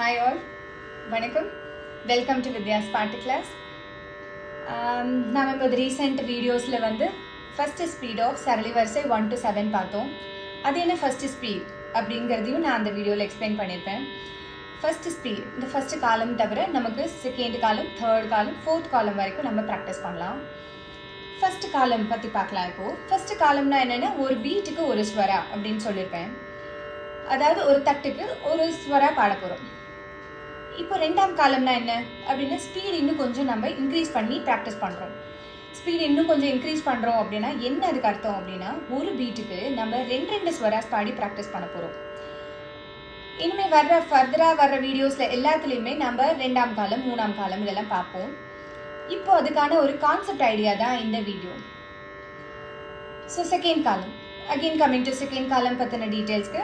Hi all, வணக்கம். Welcome to Vidya's பாட்டு class. நம்ம இப்போ ரீசெண்ட் வீடியோஸில் ஃபஸ்ட்டு ஸ்பீட் ஆஃப் சரளி வரிசை 1 to 7 பார்த்தோம். அது என்ன ஃபஸ்ட்டு ஸ்பீட் அப்படிங்கிறதையும் நான் அந்த வீடியோவில் எக்ஸ்பிளைன் பண்ணியிருப்பேன். ஃபஸ்ட்டு ஸ்பீட் இந்த ஃபஸ்ட்டு காலம் தவிர நமக்கு செகண்ட் காலம், தேர்ட் காலம், ஃபோர்த் காலம் வரைக்கும் நம்ம ப்ராக்டிஸ் பண்ணலாம். ஃபஸ்ட்டு காலம் பற்றி பார்க்கலாம். இப்போது ஃபஸ்ட்டு காலம்னா என்னென்னா ஒரு பீட்டுக்கு ஒரு ஸ்வரா அப்படின்னு சொல்லியிருப்பேன். அதாவது ஒரு தட்டுக்கு ஒரு ஸ்வரா பாட போகிறோம். இப்போ ரெண்டாம் காலம்னா என்ன அப்படின்னா ஸ்பீட் இன்னும் கொஞ்சம் நம்ம இன்க்ரீஸ் பண்ணி ப்ராக்டிஸ் பண்ணுறோம். ஸ்பீட் இன்னும் கொஞ்சம் இன்க்ரீஸ் பண்ணுறோம் அப்படின்னா என்ன அதுக்கு அர்த்தம் அப்படின்னா ஒரு பீட்டுக்கு நம்ம ரெண்டு ஸ்வராஸ் பாடி ப்ராக்டிஸ் பண்ண போகிறோம். இனிமேல் ஃபர்தராக வர்ற வீடியோஸில் எல்லாத்துலேயுமே நம்ம ரெண்டாம் காலம், மூணாம் காலம் இதெல்லாம் பார்ப்போம். இப்போ அதுக்கான ஒரு கான்செப்ட் ஐடியா தான் இந்த video. So second column, again coming to second column பற்றின டீட்டெயில்ஸ்க்கு.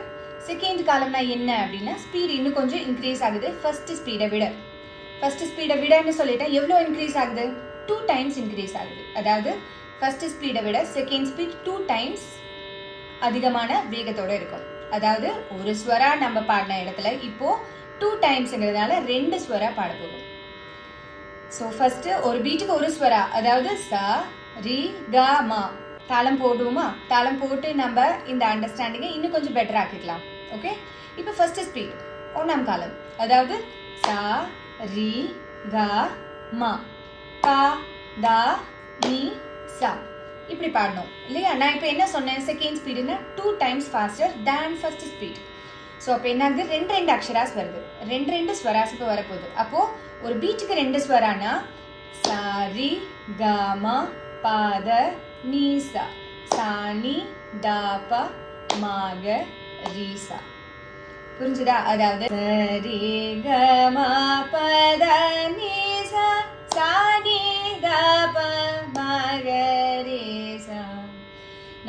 செகண்ட் காலம்னா என்ன அப்படின்னா ஸ்பீட் இன்னும் கொஞ்சம் இன்க்ரீஸ் ஆகுது ஃபஸ்ட்டு ஸ்பீடை விட. ஃபஸ்ட்டு ஸ்பீடை விடன்னு சொல்லிட்டா எவ்வளோ இன்க்ரீஸ் ஆகுது? 2 times இன்க்ரீஸ் ஆகுது. அதாவது ஃபஸ்ட்டு ஸ்பீடை விட செகண்ட் ஸ்பீட் 2 times அதிகமான வேகத்தோடு இருக்கும். அதாவது ஒரு ஸ்வரா நம்ம பாடின இடத்துல இப்போது 2 timesங்கிறதுனால 2 ஸ்வரா பாட போகும். ஸோ ஃபஸ்ட்டு ஒரு பீட்டுக்கு ஒரு ஸ்வரா, அதாவது ச ரி க மா. தாளம் போடுவோமா? தாளம் போட்டு நம்ம இந்த அண்டர்ஸ்டாண்டிங்கை இன்னும் கொஞ்சம் பெட்டர் ஆக்கிக்கலாம். ஓகே, இப்போ ஃபர்ஸ்ட் ஸ்பீட் ஒன்றாம் காலம், அதாவது சா ரி க மா பா தா நீ சா இப்படி பாடணும் இல்லையா? நான் இப்போ என்ன சொன்னேன், செகண்ட் ஸ்பீடுன்னா 2 times faster than first speed. So அப்போ என்ன ஆகுது? ரெண்டு அக்ஷராஸ் வருது, ரெண்டு ஸ்வராஸ் இப்போ வரப்போகுது. அப்போது ஒரு பீட்டுக்கு 2 ஸ்வரானா சா ரி க மா பா த நீ சா சா நீ தா ப மா க ரி சா. புரிஞ்சுதா? அதாவது சரி க மா ப த நீ சா சா நீ தா ப மா க ரி சா.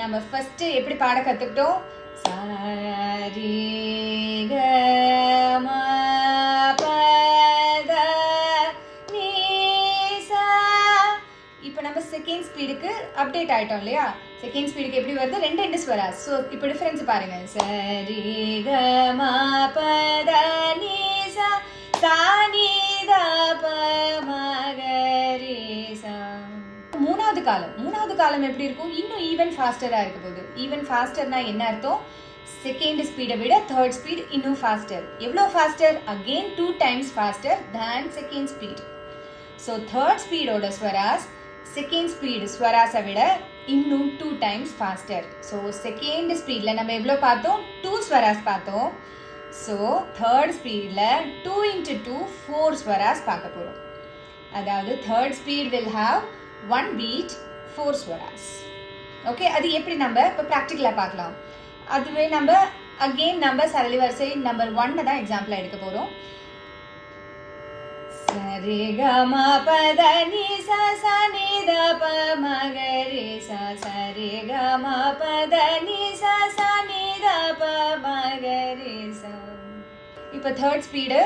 நம்ம ஃபர்ஸ்ட் எப்படி பாட கத்துக்கிட்டோம்? சரி க மா ப த நீ சா. இப்போ நம்ம செகண்ட் ஸ்பீடுக்கு அப்டேட் ஆயிட்டோம் இல்லையா? செகண்ட் ஸ்பீடுக்கு எப்படி வருது? ரெண்டு ஸ்வராஸ். ஸோ இப்போ டிஃபரன்ஸ் பாருங்க. சரி க மா ப த நீ சா சா நீ தா ப மா க ரி சா. மூணாவது காலம் எப்படி இருக்கும்? இன்னும் ஈவன் ஃபாஸ்டராக இருக்க போகுது. ஈவன் ஃபாஸ்டர்னா என்ன அர்த்தம்? செகண்ட் ஸ்பீடை விட தேர்ட் ஸ்பீட் இன்னும் ஃபாஸ்டர். எவ்வளோ faster? Again 2 times faster than second speed. So third ஸ்பீடோட ஸ்வராஸ் செகண்ட் ஸ்பீடு ஸ்வராஸை விட இன்னும் 2 times faster. ஸோ செகண்ட் ஸ்பீடில் நம்ம எவ்வளோ பார்த்தோம்? 2 ஸ்வராஸ் பார்த்தோம். ஸோ தேர்ட் ஸ்பீடில் 2 into 2 4 ஸ்வராஸ் பார்க்க போகிறோம். அதாவது third speed will have 1 beat 4 swaras. Okay, அது எப்படி நம்ம இப்போ ப்ராக்டிக்கலாக பார்க்கலாம். அதுவே நம்ம சரளி வரிசை நம்பர் 1 தான் எக்ஸாம்பிளாக எடுக்க போகிறோம். சரி க மா ப த நீ சா சா நீ த ப ம க ரி சா சரி க மா ப த நீ சா சா நீ த ப ம க ரி சா. இப்போ தேர்ட் ஸ்பீடு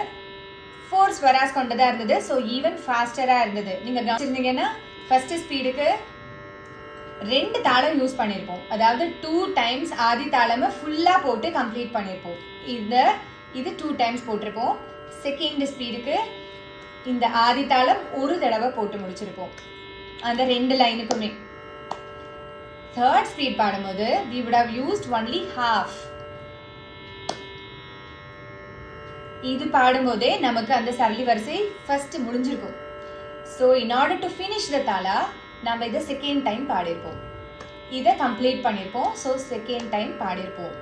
4 ஸ்வராஸ் கொண்டதாக இருந்தது. ஸோ ஈவன் ஃபாஸ்டராக இருந்தது. நீங்கள் கவனிச்சிருந்தீங்கன்னா ஃபர்ஸ்ட் ஸ்பீடுக்கு 2 தாளம் யூஸ் பண்ணியிருப்போம். அதாவது 2 times ஆதி தாளமை ஃபுல்லாக போட்டு கம்ப்ளீட் பண்ணியிருப்போம். இது 2 times போட்டிருப்போம். செகண்ட் ஸ்பீடுக்கு இந்த ஆதி தாளம் ஒரு தடவை போட்டு முடிச்சிருப்போம் அந்த 2 லைனுக்குமே. தேர்ட் ஸ்பீட் பாடும்போது we would have used only half. இது பாடும்போதே நமக்கு அந்த சரளி வரிசை ஃபர்ஸ்ட் முடிஞ்சிருக்கும். So in order to finish the தாளா நம்ம இதை செகண்ட் டைம் பாடியிருப்போம், இதை கம்ப்ளீட் பண்ணியிருப்போம். ஸோ செகண்ட் டைம் பாடியிருப்போம்.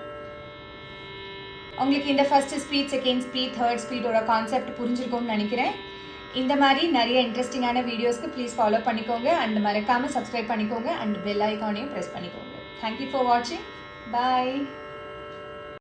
உங்களுக்கு இந்த first speed, second speed, third ஸ்பீடோட கான்செப்ட் புரிஞ்சிருக்கும்னு நினைக்கிறேன். இந்த மாதிரி நிறைய இன்ட்ரெஸ்டிங்கான வீடியோஸ்க்கு ப்ளீஸ் ஃபாலோ பண்ணிக்கோங்க அண்ட் மறக்காமல் சப்ஸ்கிரைப் பண்ணிக்கோங்க அண்ட் பெல் ஐக்கானையும் ப்ரெஸ் பண்ணிக்கோங்க. தேங்க்யூ ஃபார் வாட்சிங். பாய்.